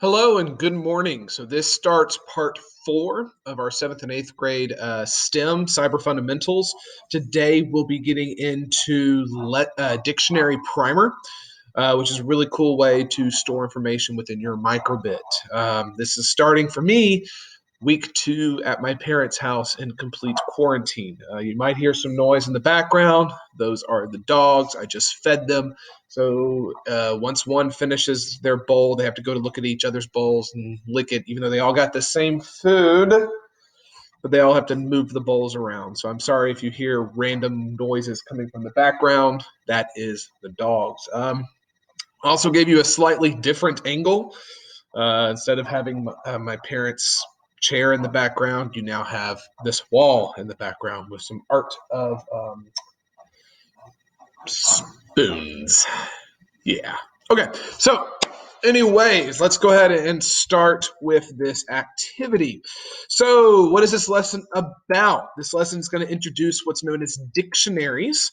Hello and good morning. So this starts part 4 of our 7th and 8th grade STEM Cyber Fundamentals. Today we'll be getting into Dictionary Primer, which is a really cool way to store information within your microbit. This is starting for me week 2 at my parents' house in complete quarantine. You might hear some noise in the background. Those are the dogs. I just fed them. So once one finishes their bowl, they have to go to look at each other's bowls and lick it, even though they all got the same food, but they all have to move the bowls around. So I'm sorry if you hear random noises coming from the background. That is the dogs. Also gave you a slightly different angle. Instead of having my parents' chair in the background, you now have this wall in the background with some art of spoons. Yeah. Okay. So, anyways, let's go ahead and start with this activity. So, what is this lesson about? This lesson is going to introduce what's known as dictionaries,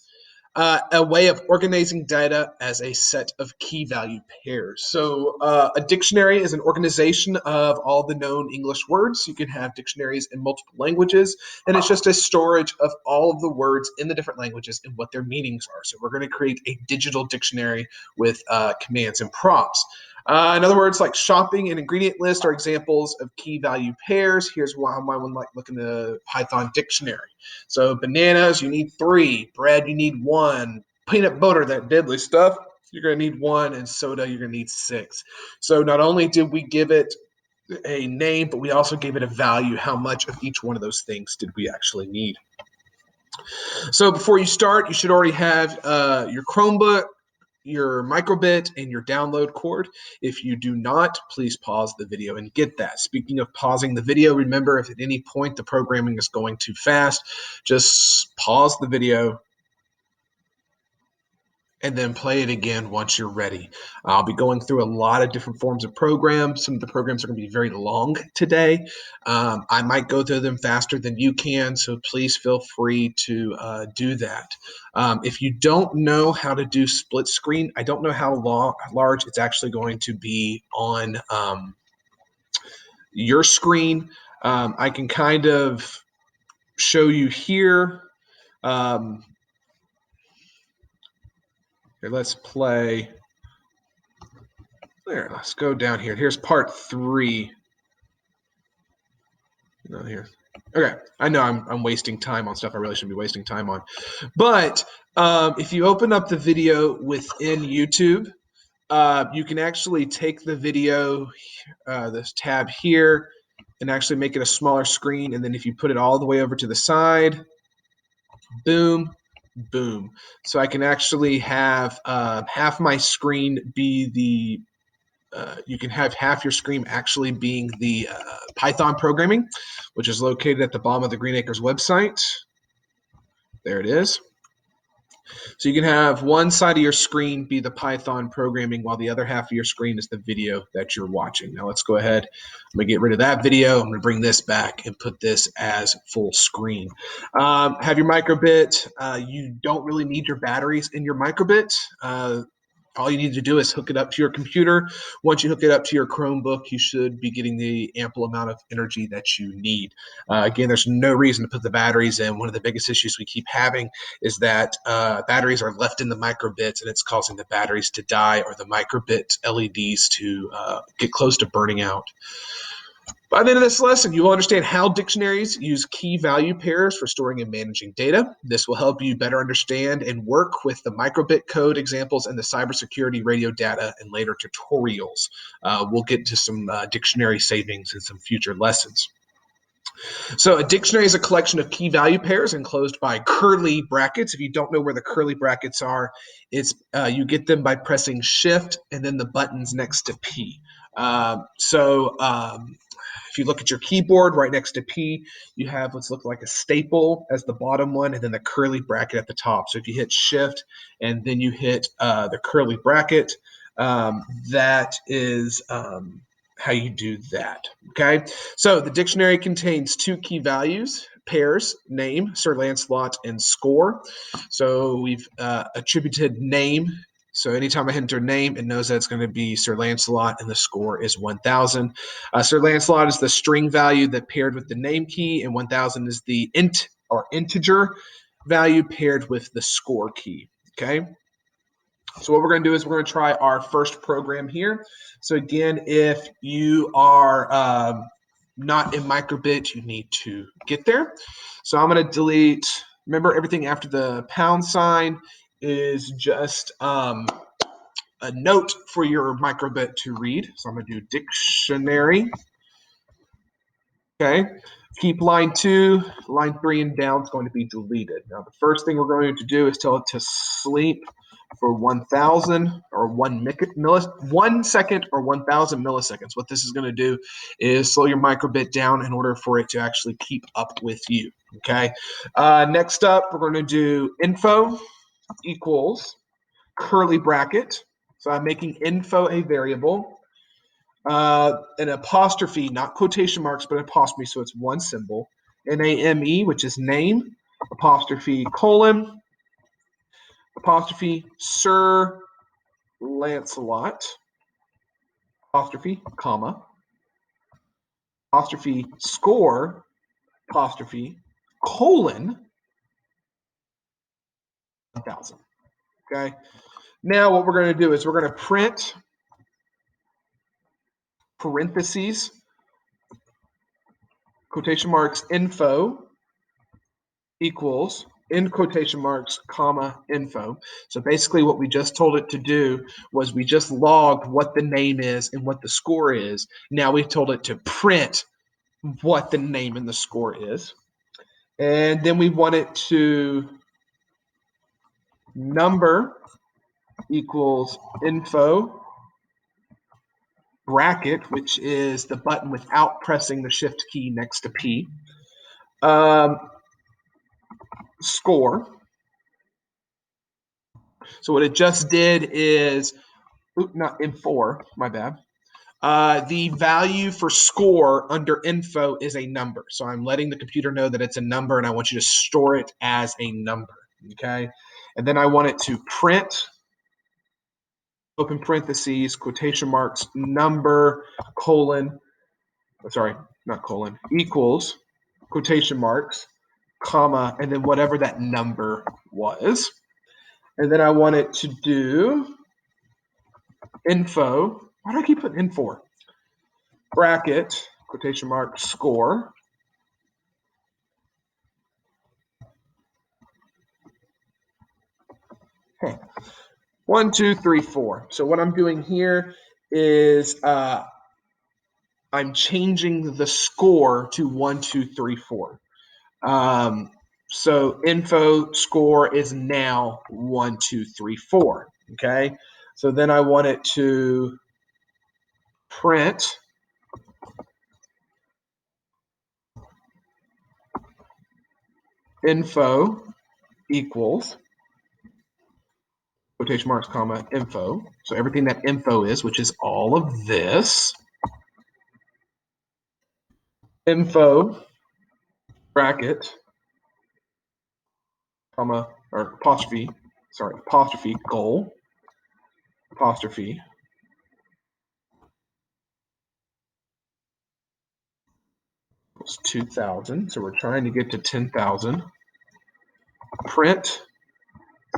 a way of organizing data as a set of key value pairs. So a dictionary is an organization of all the known English words. You can have dictionaries in multiple languages, and it's just a storage of all of the words in the different languages and what their meanings are. So we're going to create a digital dictionary with commands and prompts. In other words, like shopping and ingredient list are examples of key value pairs. Here's why one might look in the Python dictionary. So bananas, you need 3. Bread, you need 1. Peanut butter, that deadly stuff, you're going to need 1. And soda, you're going to need 6. So not only did we give it a name, but we also gave it a value. How much of each one of those things did we actually need? So before you start, you should already have your Chromebook, your microbit, and your download cord. If you do not, please pause the video and get that. Speaking of pausing the video, remember if at any point the programming is going too fast, just pause the video and then play it again once you're ready. I'll be going through a lot of different forms of programs. Some of the programs are going to be very long today. I might go through them faster than you can, so please feel free to do that. If you don't know how to do split screen, I don't know how large it's actually going to be on your screen. I can kind of show you here. Here, let's play. There, let's go down here. Here's part 3. No, here. Okay, I know I'm wasting time on stuff I really shouldn't be wasting time on. But if you open up the video within YouTube, you can actually take the video, this tab here, and actually make it a smaller screen. And then if you put it all the way over to the side, boom, boom. So I can actually have half my screen be the you can have half your screen actually being the Python programming, which is located at the bottom of the Green Acres website. There it is. So you can have one side of your screen be the Python programming while the other half of your screen is the video that you're watching. Now let's go ahead. I'm going to get rid of that video. I'm going to bring this back and put this as full screen. Have your microbit. You don't really need your batteries in your microbit. All you need to do is hook it up to your computer. Once you hook it up to your Chromebook, you should be getting the ample amount of energy that you need. Again, there's no reason to put the batteries in. One of the biggest issues we keep having is that batteries are left in the microbits, and it's causing the batteries to die or the microbit LEDs to get close to burning out. By the end of this lesson, you will understand how dictionaries use key value pairs for storing and managing data. This will help you better understand and work with the microbit code examples and the cybersecurity radio data in later tutorials. We'll get to some dictionary savings in some future lessons. So a dictionary is a collection of key value pairs enclosed by curly brackets. If you don't know where the curly brackets are, it's you get them by pressing Shift and then the buttons next to P. If you look at your keyboard right next to P, you have what's looked like a staple as the bottom one and then the curly bracket at the top. So if you hit Shift and then you hit the curly bracket, that is how you do that. Okay, so the dictionary contains 2 key values pairs: name, Sir Lancelot, and score. So we've attributed name So anytime I enter name, it knows that it's going to be Sir Lancelot, and the score is 1,000. Sir Lancelot is the string value that paired with the name key, and 1,000 is the int or integer value paired with the score key. Okay. So what we're going to do is we're going to try our first program here. So again, if you are not in Microbit, you need to get there. So I'm going to delete. Remember, everything after the pound sign is just a note for your Microbit to read. So I'm going to do dictionary. Okay. Keep line 2, line 3 and down is going to be deleted. Now the first thing we're going to do is tell it to sleep for 1,000 or 1 second or 1,000 milliseconds. What this is going to do is slow your Microbit down in order for it to actually keep up with you. Okay. Next up, we're going to do info equals curly bracket. So I'm making info a variable. An apostrophe, not quotation marks, but apostrophe, so it's one symbol. NAME, which is name, apostrophe colon, apostrophe Sir Lancelot, apostrophe comma, apostrophe score, apostrophe colon 1,000. Okay. Now what we're going to do is we're going to print parentheses, quotation marks, info equals, in quotation marks, comma, info. So basically what we just told it to do was we just logged what the name is and what the score is. Now we've told it to print what the name and the score is. And then we want it to number equals info bracket, which is the button without pressing the shift key next to P. Score. So what it just did is, not M4, my bad. The value for score under info is a number. So I'm letting the computer know that it's a number, and I want you to store it as a number. Okay. And then I want it to print, open parentheses, quotation marks, number, colon, sorry, not colon, equals, quotation marks, comma, and then whatever that number was. And then I want it to do info. Why do I keep putting in for? Bracket, quotation mark, score. Okay. 1, 2, 3, 4. So what I'm doing here is I'm changing the score to 1, 2, 3, 4. So info score is now 1, 2, 3, 4. Okay. So then I want it to print info equals quotation marks, comma, info. So everything that info is, which is all of this. Info bracket, comma, or apostrophe, goal, apostrophe, equals 2,000. So we're trying to get to 10,000. Print,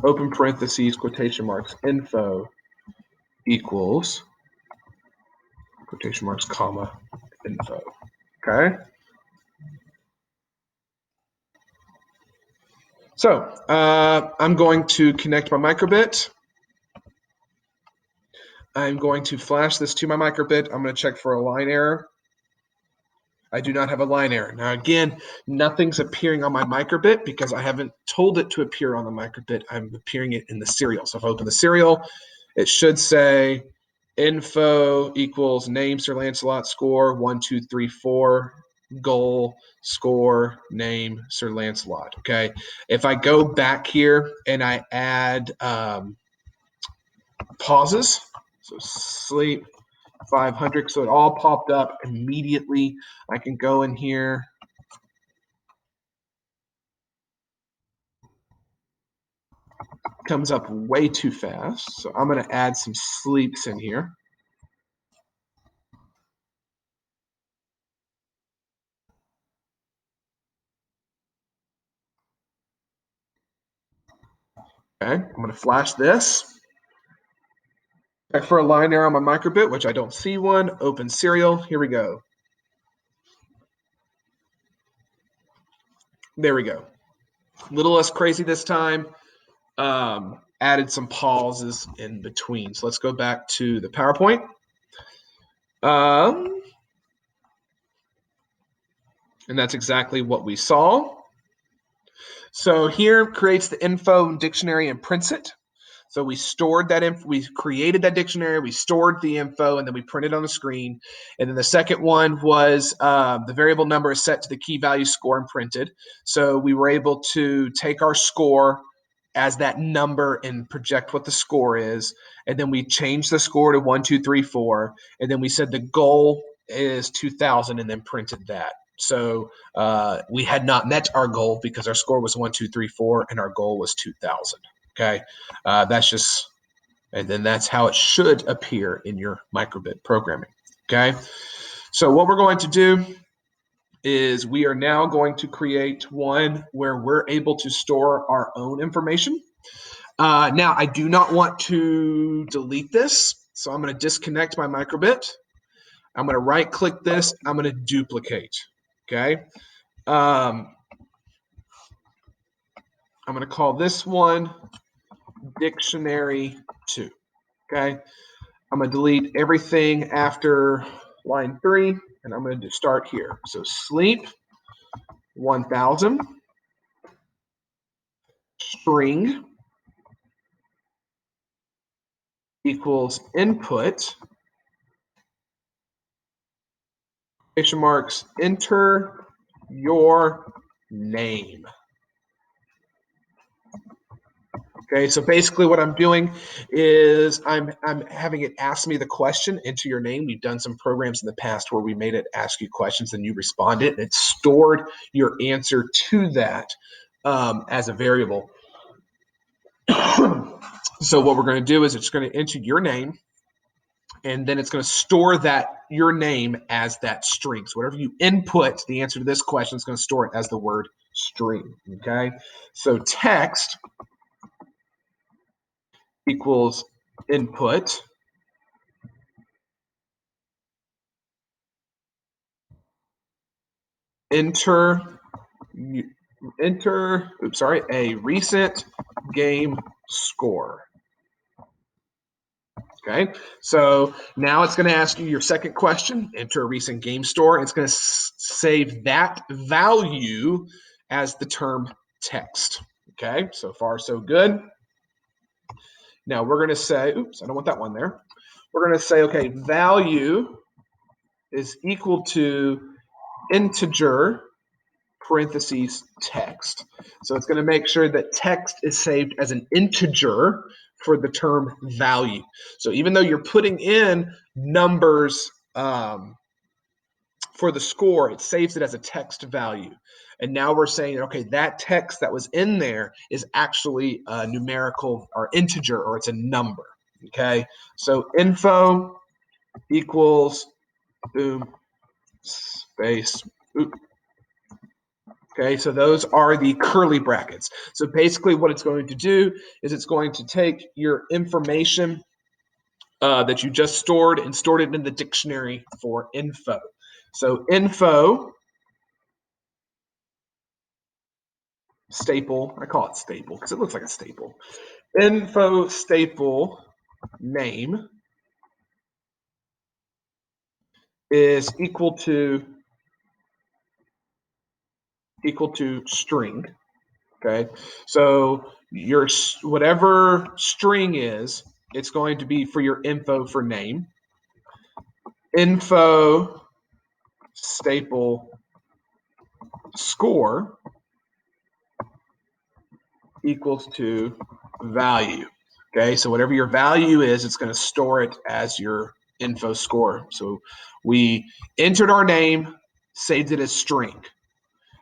open parentheses, quotation marks, info equals, quotation marks, comma, info. Okay. So I'm going to connect my Microbit. I'm going to flash this to my Microbit. I'm going to check for a line error. I do not have a line error. Now, again, nothing's appearing on my Microbit because I haven't told it to appear on the Microbit. I'm appearing it in the serial. So if I open the serial, it should say info equals name Sir Lancelot, score 1, 2, 3, 4, goal, score, name Sir Lancelot. Okay. If I go back here and I add pauses, so sleep 500, so it all popped up immediately. I can go in here. comes up way too fast. So I'm going to add some sleeps in here. Okay, I'm going to flash this. Check for a line error on my microbit, which I don't see one. Open serial. Here we go. There we go. A little less crazy this time. Added some pauses in between. So let's go back to the PowerPoint. And that's exactly what we saw. So here creates the info dictionary and prints it. So we stored that info, we created that dictionary, we stored the info, and then we printed on the screen. And then the second one was the variable number is set to the key value score and printed. So we were able to take our score as that number and project what the score is. And then we changed the score to 1, 2, 3, 4. And then we said the goal is 2000 and then printed that. So we had not met our goal because our score was 1, 2, 3, 4, and our goal was 2000. Okay, that's just, and then that's how it should appear in your microbit programming. Okay, so what we're going to do is we are now going to create one where we're able to store our own information. Now, I do not want to delete this, so I'm going to disconnect my microbit. I'm going to right-click this. I'm going to duplicate. Okay. I'm going to call this one Dictionary 2. Okay. I'm going to delete everything after line 3, and I'm going to start here. So sleep 1000 string equals input, quotation marks, enter your name. Okay, so basically what I'm doing is I'm having it ask me the question, enter your name. We've done some programs in the past where we made it ask you questions and you responded, and it stored your answer to that as a variable. So what we're going to do is it's going to enter your name, and then it's going to store that your name as that string. So whatever you input the answer to this question, it's going to store it as the word string. Okay, so text equals input, enter a recent game score. Okay, so now it's going to ask you your second question, enter a recent game score. It's going to save that value as the term text. Okay, so far so good. Now we're going to say, oops, I don't want that one there. We're going to say, okay, value is equal to integer parentheses text. So it's going to make sure that text is saved as an integer for the term value. So even though you're putting in numbers for the score, it saves it as a text value. And now we're saying, okay, that text that was in there is actually a numerical or integer, or it's a number. Okay, so info equals boom space. Oops. Okay, so those are the curly brackets. So basically what it's going to do is it's going to take your information that you just stored and stored it in the dictionary for info. So info staple, I call it staple because it looks like a staple. Info staple name is equal to string. Okay, so your whatever string is, it's going to be for your info for name. Info staple score equals to value. Okay, so whatever your value is, it's going to store it as your info score. So we entered our name, saved it as string.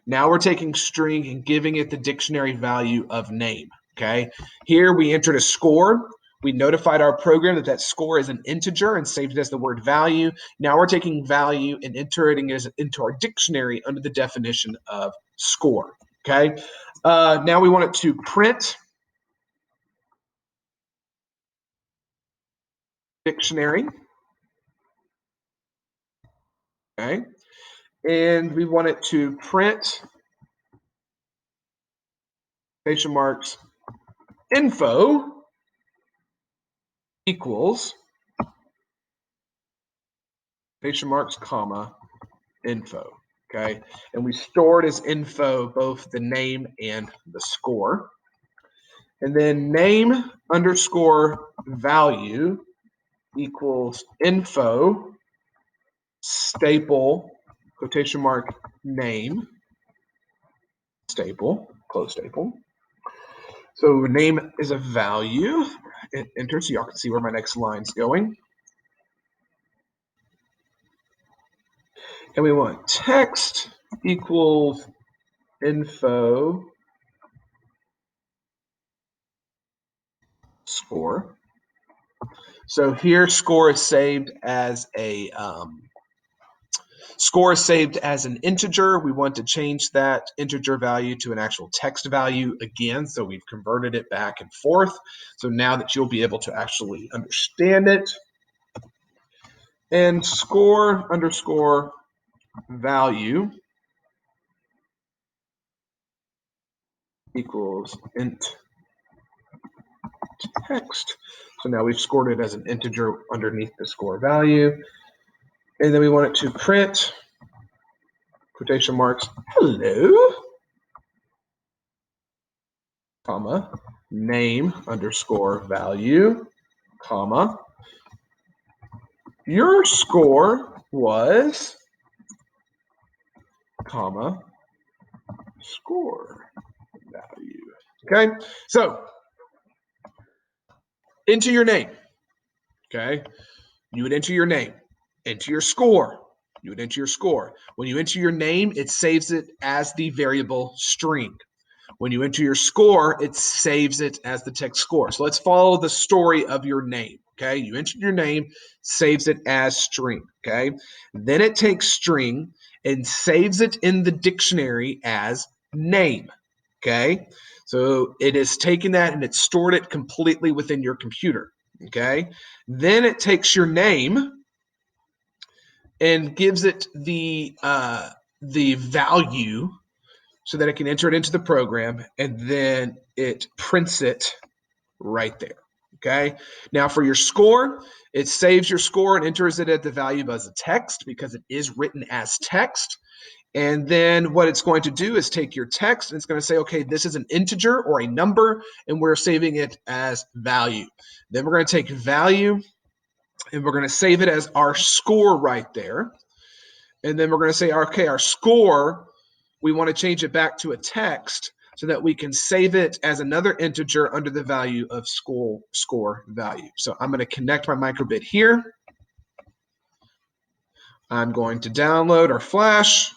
Now we're taking string and giving it the dictionary value of name. Okay, here we entered a score. We notified our program that that score is an integer and saved it as the word value. Now we're taking value and entering it into our dictionary under the definition of score. Okay, now we want it to print dictionary. Okay, and we want it to print quotation marks info equals quotation marks comma info. Okay, and we stored as info both the name and the score. And then name underscore value equals info staple quotation mark name staple close staple. So name is a value. Enter so y'all can see where my next line's going. And we want text equals info score. So here score is saved as a score is saved as an integer. We want to change that integer value to an actual text value again. So we've converted it back and forth. So now that you'll be able to actually understand it. And score underscore value equals int text. So now we've scored it as an integer underneath the score value. And then we want it to print quotation marks hello comma name underscore value comma your score was comma score value. Okay, so enter your name. Okay, you would enter your name, enter your score. You would enter your score. When you enter your name, it saves it as the variable string. When you enter your score, it saves it as the text score. So let's follow the story of your name. Okay, you entered your name, saves it as string. Okay, then it takes string and saves it in the dictionary as name. Okay, so it is taking that and it's stored it completely within your computer. Okay, then it takes your name and gives it the value so that it can enter it into the program, and then it prints it right there. Okay. Now for your score, it saves your score and enters it at the value as a text because it is written as text. And then what it's going to do is take your text and it's going to say, okay, this is an integer or a number, and we're saving it as value. Then we're going to take value and we're going to save it as our score right there. And then we're going to say, okay, our score, we want to change it back to a text so that we can save it as another integer under the value of score value. So I'm going to connect my microbit here. I'm going to download our flash.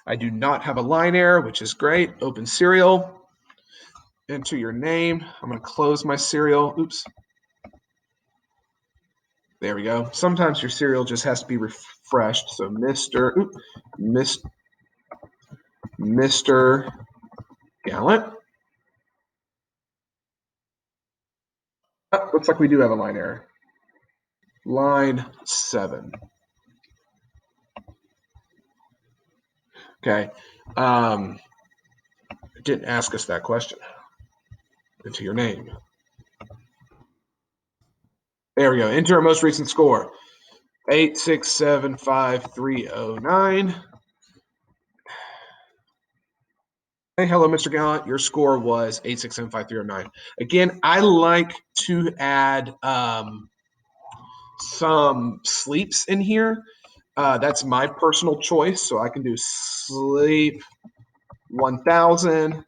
I do not have a line error, which is great. Open serial. Enter your name. I'm going to close my serial. Oops. There we go. Sometimes your serial just has to be refreshed. So Mr. Gallant. Oh, looks like we do have a line error. Line 7. Okay. It didn't ask us that question. Enter your name. There we go. Enter our most recent score. 8675309. Hey, hello, Mr. Gallant. Your score was 8675309. Again, I like to add some sleeps in here. That's my personal choice. So I can do sleep 1000,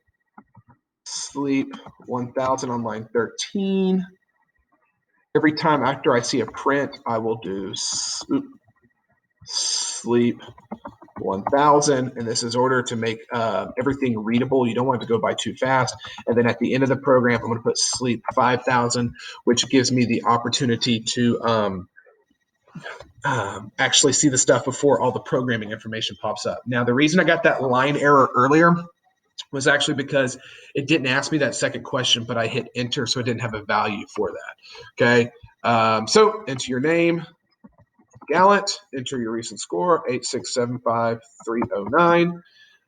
sleep 1000 on line 13. Every time after I see a print, I will do sleep 1,000, and this is order to make everything readable. You don't want it to go by too fast. And then at the end of the program, I'm going to put sleep 5,000, which gives me the opportunity to actually see the stuff before all the programming information pops up. Now, the reason I got that line error earlier was actually because it didn't ask me that second question, but I hit enter, so it didn't have a value for that. Okay, so enter your name, Gallant, enter your recent score, 8675309,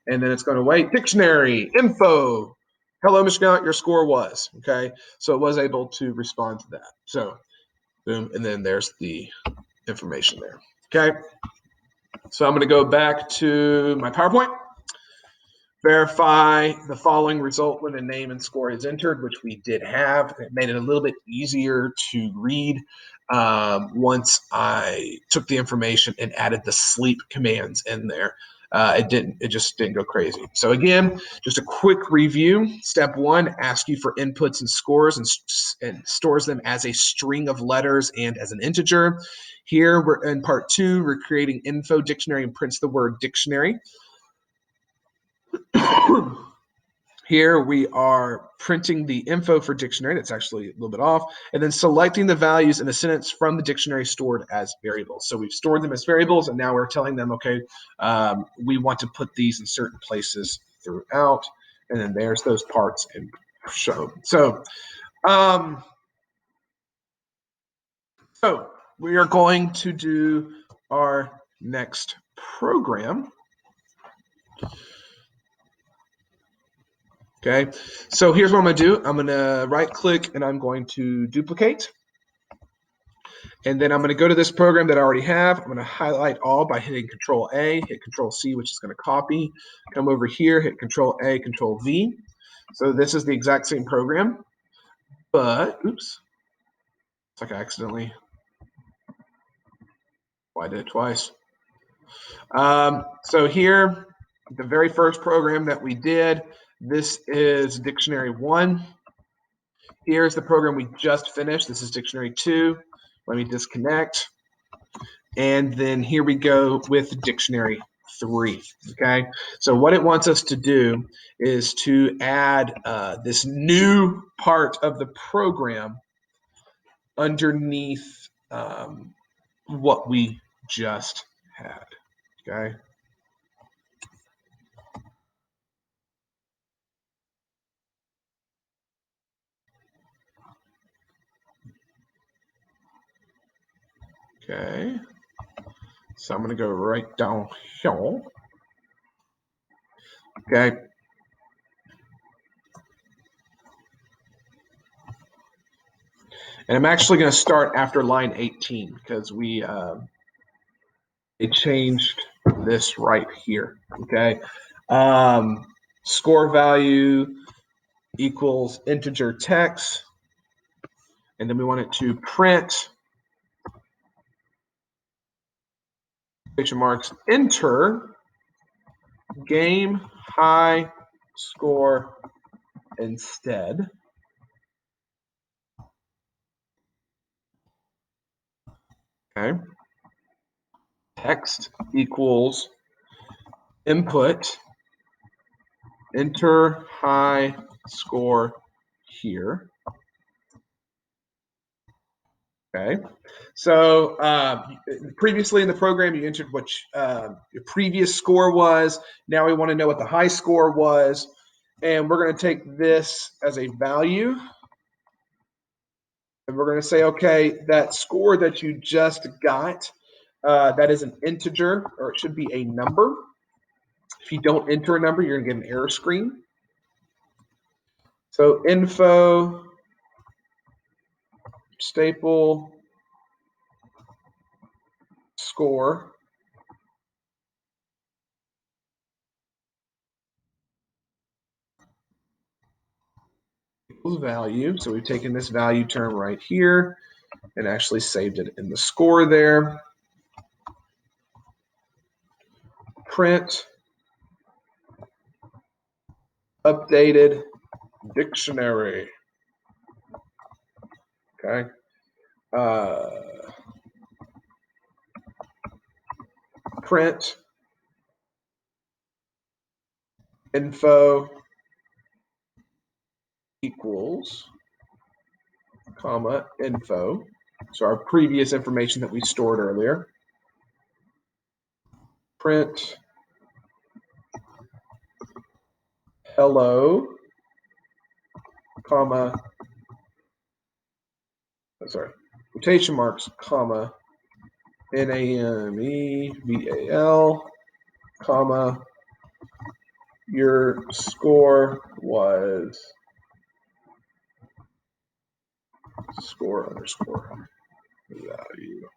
and then it's going to wait. Dictionary, info, hello, Mr. Gallant, your score was. Okay, so it was able to respond to that. So, boom, and then there's the information there. Okay, so I'm going to go back to my PowerPoint. Verify the following result when the name and score is entered, which we did have. It made it a little bit easier to read once I took the information and added the sleep commands in there. It just didn't go crazy. So again, just a quick review. Step one, ask you for inputs and scores and stores them as a string of letters and as an integer. Here we're in part two, we're creating info dictionary and prints the word dictionary. Here we are printing the info for dictionary. That's actually a little bit off. And then selecting the values in a sentence from the dictionary stored as variables. So we've stored them as variables, and now we're telling them, okay, we want to put these in certain places throughout. And then there's those parts and show. So we are going to do our next program. Okay, so here's what I'm going to do. I'm going to right click and I'm going to duplicate. And then I'm going to go to this program that I already have. I'm going to highlight all by hitting Control A, hit Control C, which is going to copy. Come over here, hit Control A, Control V. So this is the exact same program, but oops, it's like I accidentally, I did it twice. So here, the very first program that we did, this is Dictionary 1. Here's the program we just finished. This is Dictionary 2. Let me disconnect. And then here we go with Dictionary 3. Okay, so what it wants us to do is to add this new part of the program underneath what we just had. Okay. Okay. So I'm going to go right down here. Okay. And I'm actually going to start after line 18 because it changed this right here. Okay. Score value equals integer text. And then we want it to print quotation marks enter game high score instead. Okay. Text equals input enter high score here. Okay. So previously in the program, you entered what your previous score was. Now we want to know what the high score was. And we're going to take this as a value. And we're going to say, okay, that score that you just got, that is an integer, or it should be a number. If you don't enter a number, you're going to get an error screen. So info, staple, score. Equals value. So we've taken this value term right here and actually saved it in the score there. Print updated dictionary. Okay. Print info equals, comma, info. So our previous information that we stored earlier. Print hello, comma, quotation marks, comma, NAMEVAL, comma, your score was score underscore value.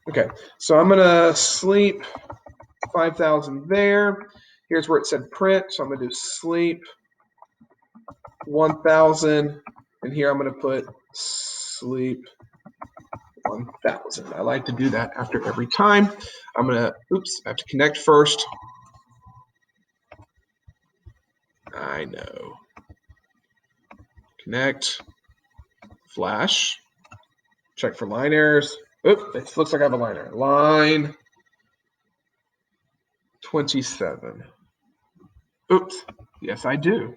Okay, so I'm gonna sleep 5,000 there. Here's where it said print, so I'm gonna do sleep 1,000, and here I'm gonna put sleep 1,000. I like to do that after every time. I'm gonna, I have to connect first. I know. Connect, flash, check for line errors. Oop, it looks like I have a line error. Line 27. Oops, yes I do.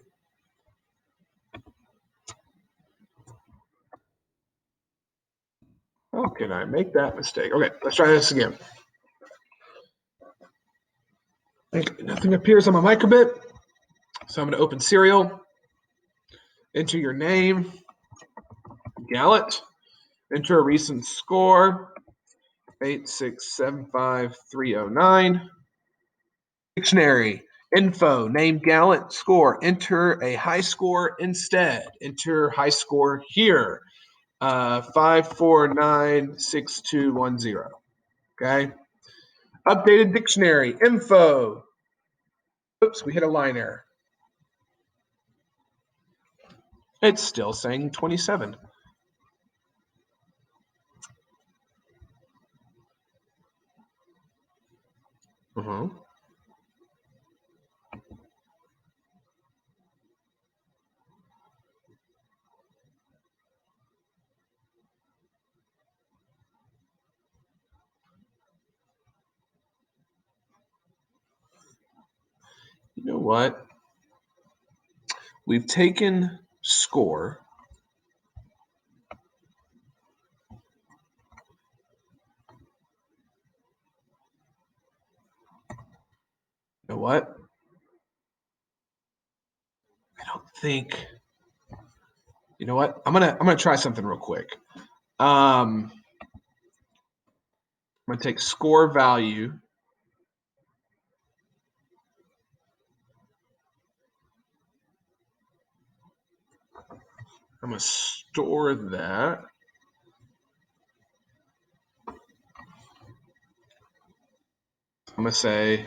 How can I make that mistake? Okay, let's try this again. Nothing appears on my microbit. So I'm going to open serial, enter your name, Gallet, enter a recent score, 8675309. Dictionary, info, name Gallet, score, enter a high score instead. Enter high score here, 5496210. Okay. Updated dictionary, info. Oops, we hit a line error. It's still saying 27. You know what? We've taken score. You know what? I don't think. You know what? I'm gonna try something real quick. I'm gonna take score value. I'm gonna store that. I'm gonna say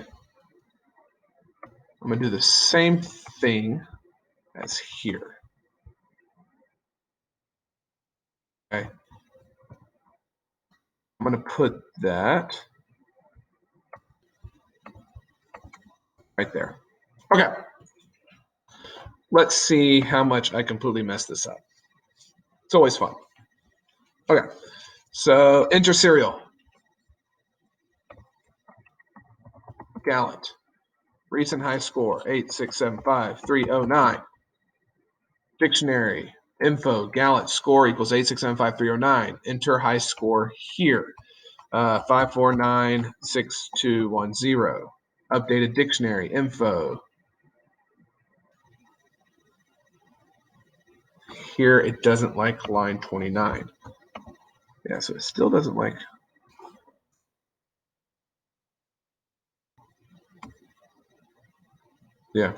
I'm gonna do the same thing as here. Okay. I'm gonna put that right there. Okay. Let's see how much I completely messed this up. It's always fun. Okay. So enter serial. Gallant. Recent high score, 8675309. Dictionary, info, Gallant, score equals 8675309. Enter high score here, 5496210. Updated dictionary, info. Here it doesn't like line 29. Yeah, so it still doesn't like. Yeah.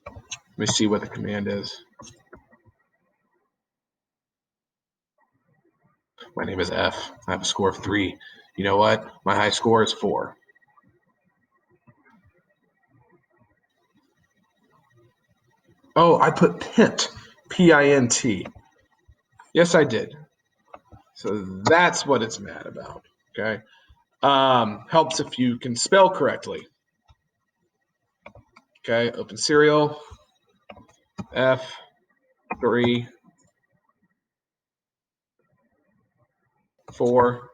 Let me see what the command is. My name is F. I have a score of 3. You know what? My high score is 4. Oh, I put pint, P-I-N-T. Yes, I did. So that's what it's mad about, okay? Helps if you can spell correctly. Okay, open serial, F3, 4.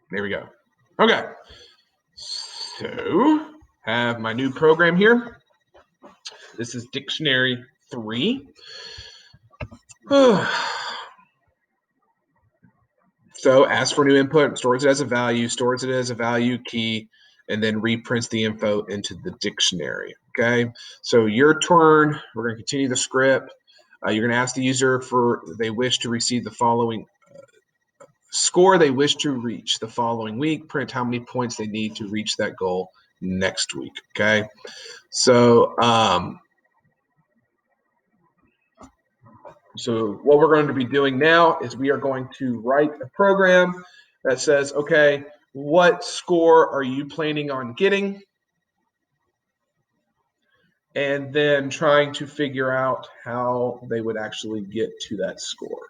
There we go. Okay, so have my new program here. This is dictionary 3. So asks for new input, stores it as a value key, and then reprints the info into the dictionary. Okay, so your turn. We're going to continue the script. You're going to ask the user for they wish to receive the following score they wish to reach the following week. Print how many points they need to reach that goal next week. Okay, so what we're going to be doing now is we are going to write a program that says, okay, what score are you planning on getting? And then trying to figure out how they would actually get to that score.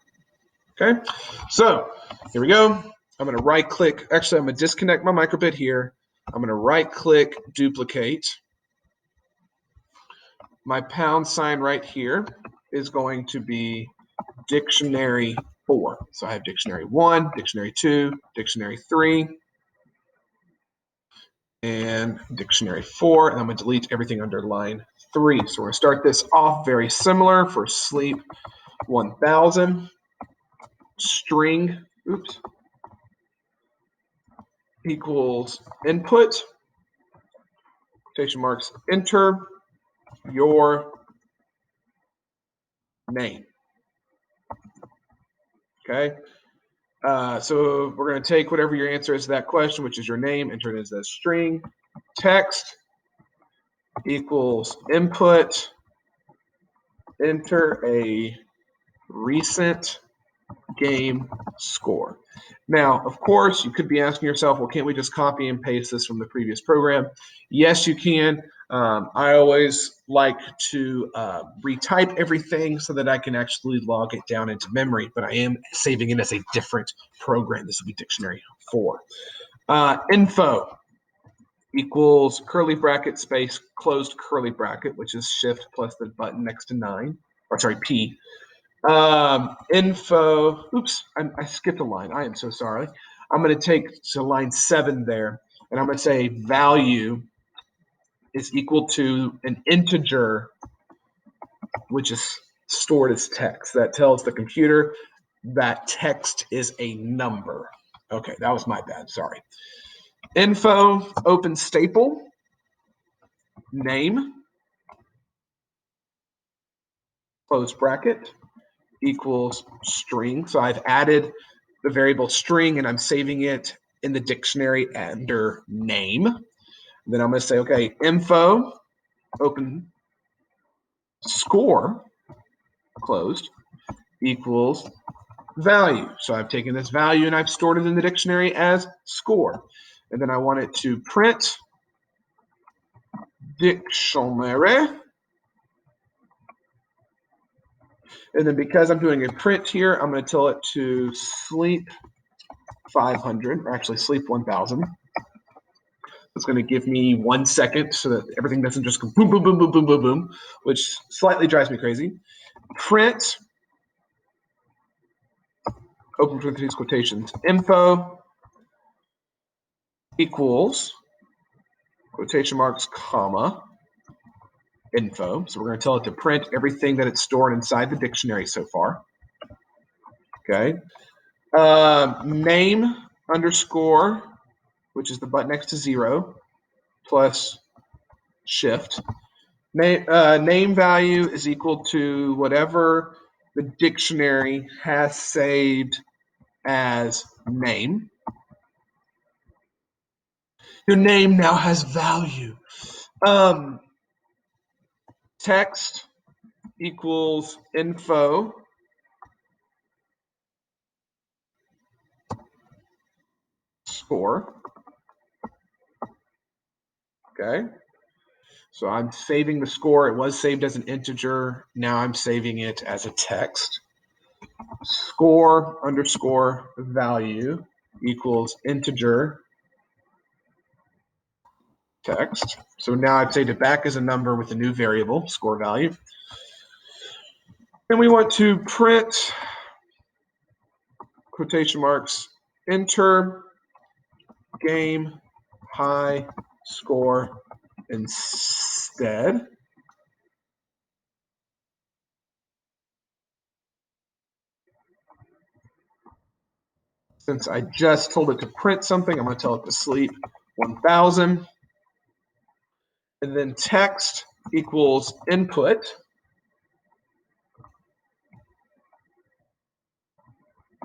Okay, so here we go. I'm going to right click. Actually, I'm going to disconnect my microbit here. I'm going to right click, duplicate. My pound sign right here is going to be dictionary 4. So I have dictionary 1, dictionary 2, dictionary 3, and dictionary 4. And I'm going to delete everything under line 3. So we're going to start this off very similar for sleep 1000. String, equals input, quotation marks, enter your name. Okay. So we're going to take whatever your answer is to that question, which is your name, enter it as a string. Text equals input, enter a recent game score. Now, of course, you could be asking yourself, well, can't we just copy and paste this from the previous program? Yes, you can. I always like to retype everything so that I can actually log it down into memory, but I am saving it as a different program. This will be dictionary 4. Info equals curly bracket space closed curly bracket, which is shift plus the button next to 9, or sorry, P. Info, I skipped a line. I am so sorry. I'm going to take to line 7 there, and I'm going to say value is equal to an integer, which is stored as text. That tells the computer that text is a number. Okay, that was my bad. Sorry. Info, open staple, name, close bracket, equals string. So I've added the variable string and I'm saving it in the dictionary under name. And then I'm going to say, okay, info, open score, closed, equals value. So I've taken this value and I've stored it in the dictionary as score. And then I want it to print dictionary. And then because I'm doing a print here, I'm going to tell it to sleep 500, or actually sleep 1000. It's going to give me 1 second so that everything doesn't just go boom, boom, boom, boom, boom, boom, boom, which slightly drives me crazy. Print, open parentheses, quotations, info equals, quotation marks, comma, info. So we're going to tell it to print everything that it's stored inside the dictionary so far. Okay. Name underscore, which is the button next to 0, plus shift. Name value is equal to whatever the dictionary has saved as name. Your name now has value. Text equals info score. Okay. So I'm saving the score. It was saved as an integer. Now I'm saving it as a text. score underscore value equals integer text. So now I've saved it back as a number with a new variable, score value. And we want to print quotation marks, enter game high score instead. Since I just told it to print something, I'm going to tell it to sleep 1000. And then text equals input.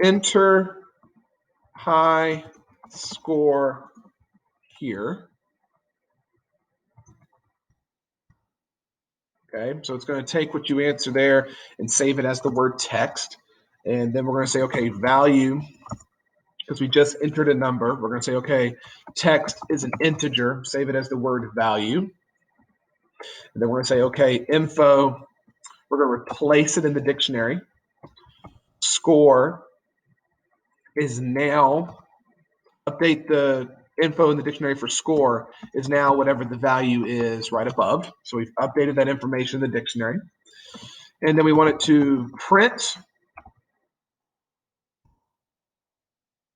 Enter high score here. Okay, so it's going to take what you answer there and save it as the word text. And then we're going to say, okay, value, because we just entered a number. We're going to say, okay, text is an integer. Save it as the word value. And then we're going to say, okay, info, we're going to replace it in the dictionary. Score is now, update the info in the dictionary for score is now whatever the value is right above. So we've updated that information in the dictionary. And then we want it to print.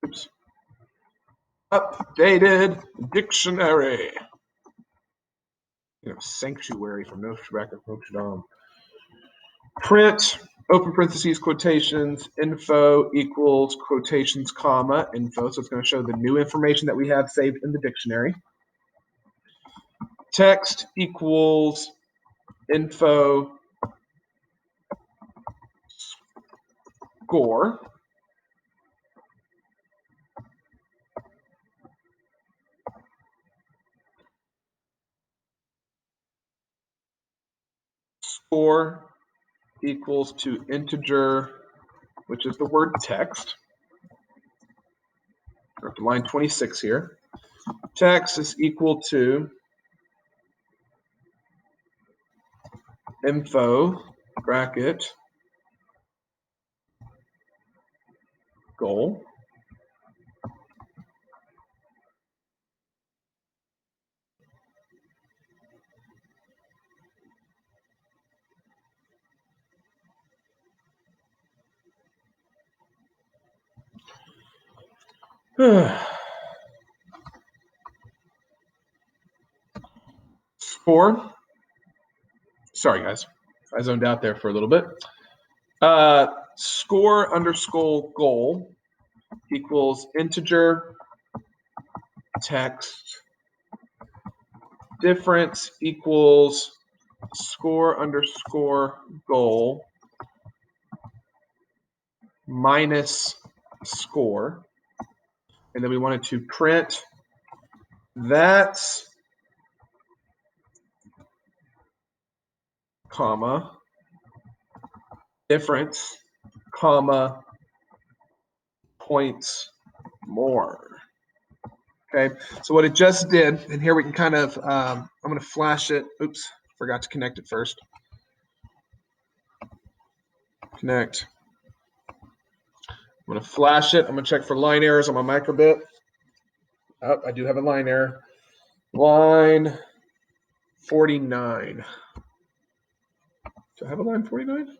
Oops. Updated dictionary. Sanctuary from Notre Dame. Print, open parentheses, quotations, info equals quotations, comma, info. So it's going to show the new information that we have saved in the dictionary. Text equals info score. Score equals to integer, which is the word text. We're up to line 26 here. Text is equal to info bracket goal. Score. Sorry, guys. I zoned out there for a little bit. Score underscore goal equals integer text. Difference equals score underscore goal minus score. And then we wanted to print that's comma difference comma points more. Okay, so what it just did, and here we can kind of, I'm going to flash it. Oops, forgot to connect it first. Connect. I'm going to flash it. I'm going to check for line errors on my Microbit. Oh, I do have a line error. Line 49. Do I have a line 49?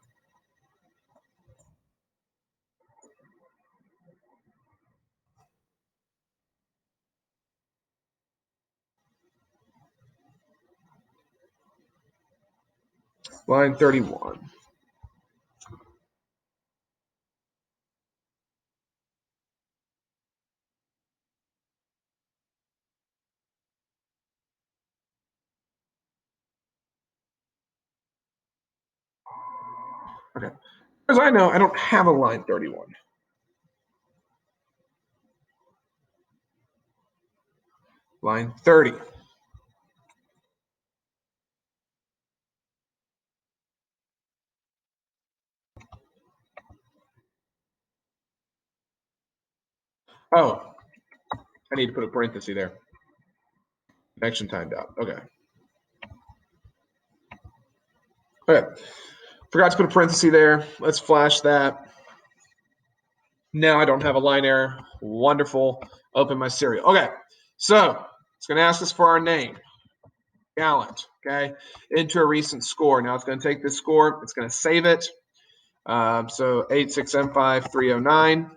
Line 31. Okay. As I know, I don't have a line 31. Line 30. Oh, I need to put a parenthesis there. Connection timed out. Okay. Okay. Forgot to put a parenthesis there. Let's flash that. Now I don't have a line error. Wonderful. Open my serial. Okay, so it's going to ask us for our name. Gallant. Okay, enter a recent score. Now it's going to take this score. It's going to save it. So 86M5309.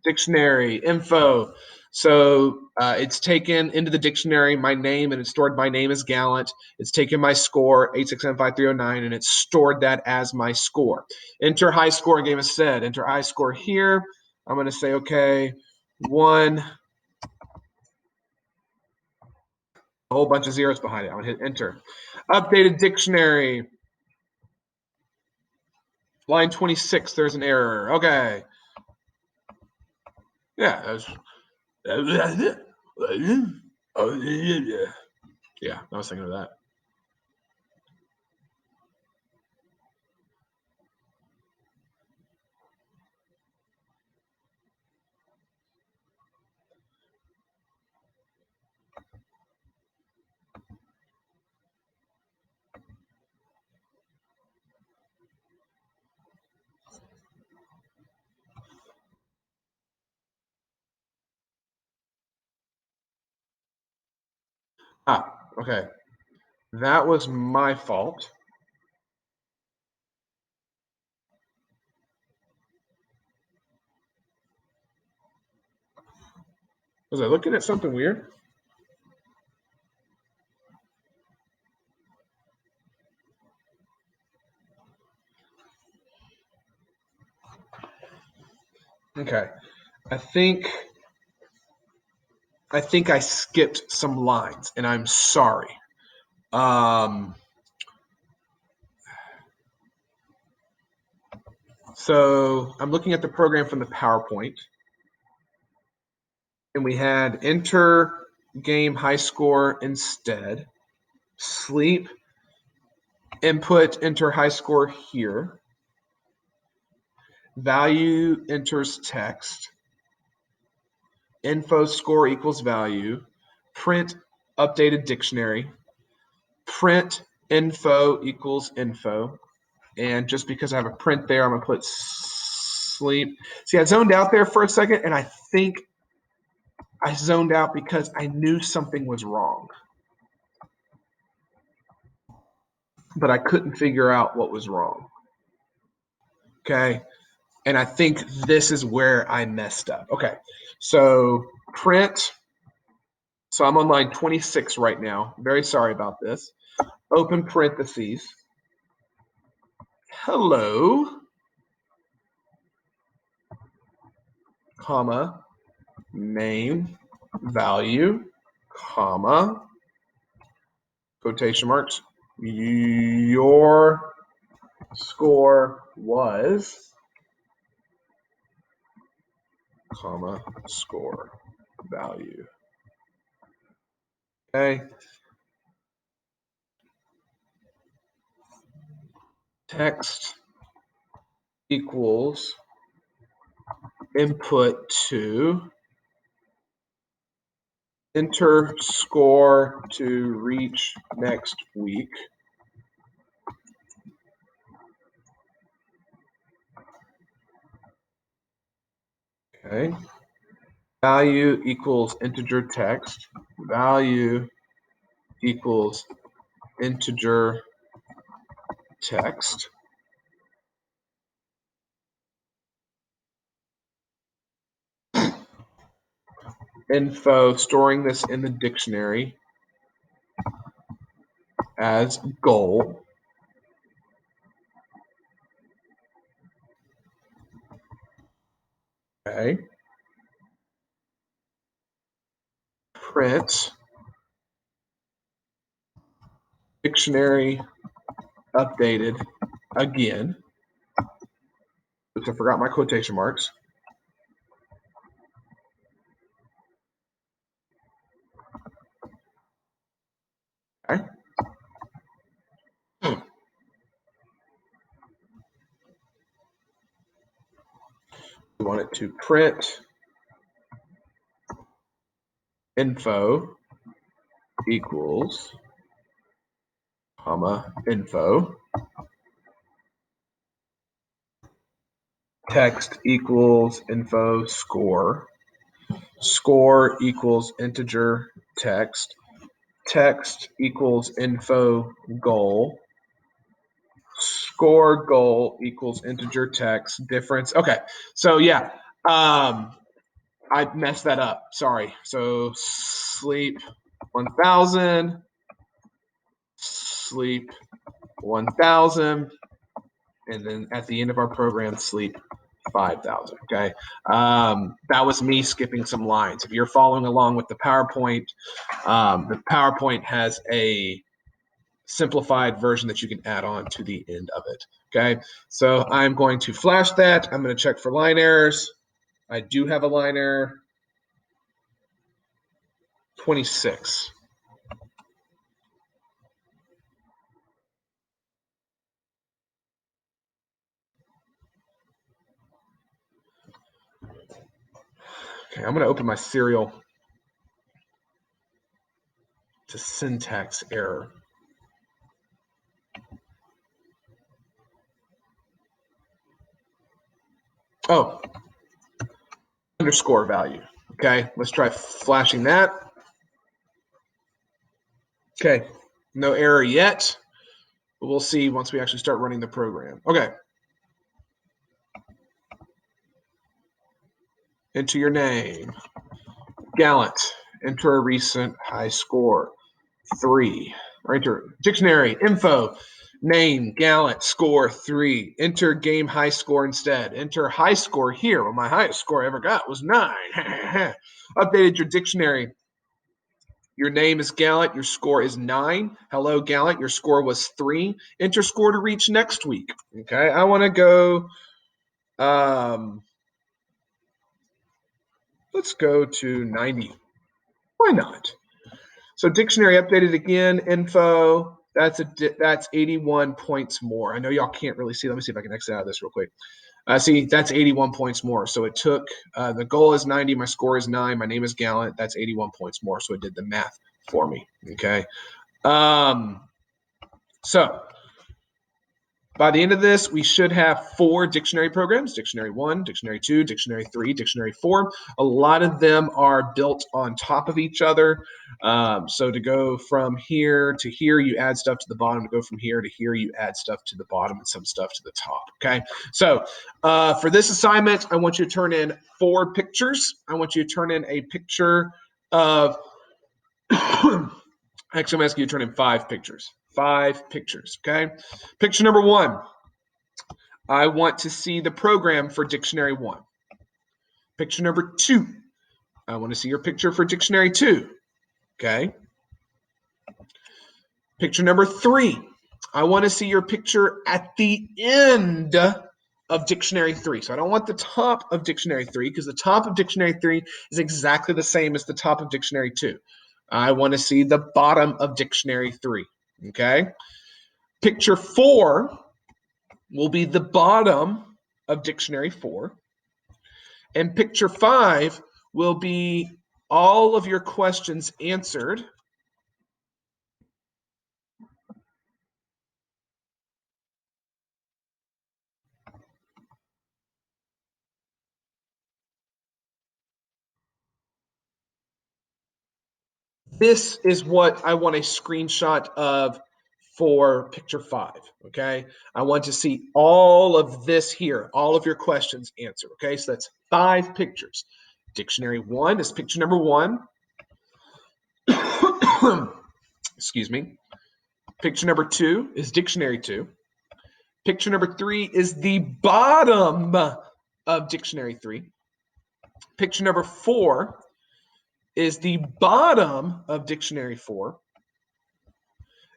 Dictionary info. So it's taken into the dictionary my name, and it's stored my name as Gallant. It's taken my score 86M5309, and it's stored that as my score. Enter high score game is said. Enter high score here. I'm going to say okay, 1. A whole bunch of zeros behind it. I'm going to hit enter. Updated dictionary. Line 26. There's an error. Okay. Yeah. Yeah, I was thinking of that. Okay. That was my fault. Was I looking at something weird? Okay. I think I skipped some lines, and I'm sorry. So I'm looking at the program from the PowerPoint, and we had enter game high score instead. Sleep, input, enter high score here. Value enters text. Info score equals value. Print updated dictionary. Print info equals info. And just because I have a print there, I'm going to put sleep. See, I zoned out there for a second, and I think I zoned out because I knew something was wrong. But I couldn't figure out what was wrong. Okay. And I think this is where I messed up. Okay. So print. So I'm on line 26 right now. Very sorry about this. Open parentheses. Hello, comma, name, value, comma, quotation marks. Your score was, comma, score value. Okay. Text equals input to enter score to reach next week. Okay. Value equals integer text. Value equals integer text. Info, storing this in the dictionary as goal. Okay. Print dictionary updated again. Oops, I forgot my quotation marks. Okay. We want it to print info equals, comma, info. text equals info score. Score equals integer text. Text equals info goal. Score goal equals integer text difference. Okay, so yeah, I messed that up. Sorry. So sleep 1,000, sleep 1,000, and then at the end of our program, sleep 5,000. Okay. That was me skipping some lines. If you're following along with the PowerPoint has a simplified version that you can add on to the end of it. Okay. So I'm going to flash that. I'm going to check for line errors. I do have a line error. 26. Okay, I'm going to open my serial to syntax error. Oh, underscore value. Okay, let's try flashing that. Okay, no error yet, but we'll see once we actually start running the program. Okay. Enter your name. Gallant. Enter a recent high score. 3. Or enter dictionary info. Name, Gallant, score 3. Enter game high score instead. Enter high score here. Well, my highest score I ever got was 9. Updated your dictionary. Your name is Gallant. Your score is 9. Hello, Gallant. Your score was 3. Enter score to reach next week. Okay, I want to go. Let's go to 90. Why not? So dictionary updated again. Info. That's 81 points more. I know y'all can't really see. Let me see if I can exit out of this real quick. See, that's 81 points more. So it took, the goal is 90. My score is 9. My name is Gallant. That's 81 points more. So it did the math for me. Okay. So by the end of this, we should have 4 dictionary programs: Dictionary 1, Dictionary 2, Dictionary 3, Dictionary 4. A lot of them are built on top of each other. So to go from here to here, you add stuff to the bottom. To go from here to here, you add stuff to the bottom and some stuff to the top. Okay. So for this assignment, I want you to turn in 4 pictures. I want you to turn in a picture of actually, I'm asking you to turn in 5 pictures. 5 pictures, okay? Picture number 1, I want to see the program for Dictionary 1. Picture number 2, I want to see your picture for Dictionary 2, okay? Picture number 3, I want to see your picture at the end of Dictionary 3. So I don't want the top of Dictionary 3 because the top of Dictionary 3 is exactly the same as the top of Dictionary 2. I want to see the bottom of Dictionary 3, okay? Picture 4 will be the bottom of Dictionary 4. And picture 5 will be all of your questions answered. This is what I want a screenshot of for picture 5, okay? I want to see all of this here, all of your questions answered, okay? So that's 5 pictures. Dictionary 1 is picture number 1. Excuse me. Picture number 2 is Dictionary 2. Picture number 3 is the bottom of Dictionary 3. Picture number 4 is the bottom of Dictionary 4.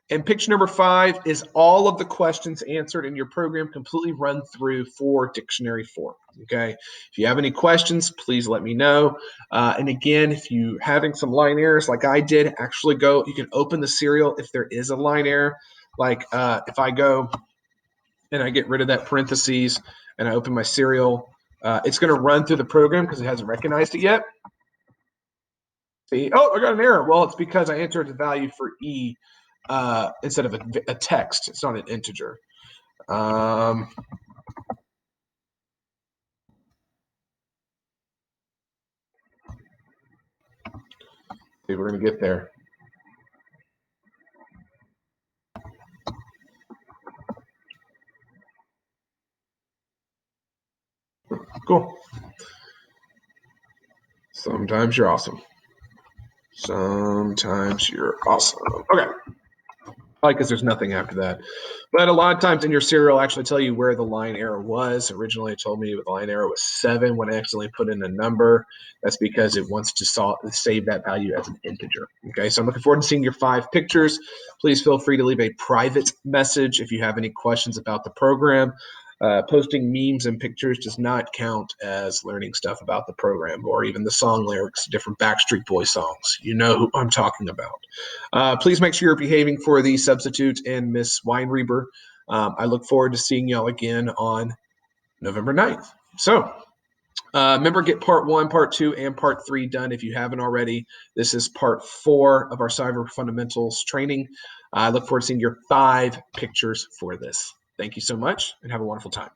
And picture number 5 is all of the questions answered in your program completely run through for Dictionary 4. Okay. If you have any questions, please let me know. And again, if you're having some line errors like I did, actually you can open the serial if there is a line error. Like if I go and I get rid of that parentheses and I open my serial, it's going to run through the program because it hasn't recognized it yet. See, oh, I got an error. Well, it's because I entered the value for E instead of a text. It's not an integer. See, we're going to get there. Cool. Sometimes you're awesome. Sometimes you're awesome. Okay. Probably because there's nothing after that. But a lot of times in your serial, actually tell you where the line error was. Originally, it told me the line error was 7 when I accidentally put in a number. That's because it wants to save that value as an integer. Okay, so I'm looking forward to seeing your 5 pictures. Please feel free to leave a private message if you have any questions about the program. Posting memes and pictures does not count as learning stuff about the program or even the song lyrics, different Backstreet Boy songs. You know who I'm talking about. Please make sure you're behaving for the substitute and Miss Weinreber. I look forward to seeing y'all again on November 9th. So remember, get part 1, part 2, and part 3 done if you haven't already. This is part 4 of our cyber fundamentals training. I look forward to seeing your 5 pictures for this. Thank you so much and have a wonderful time.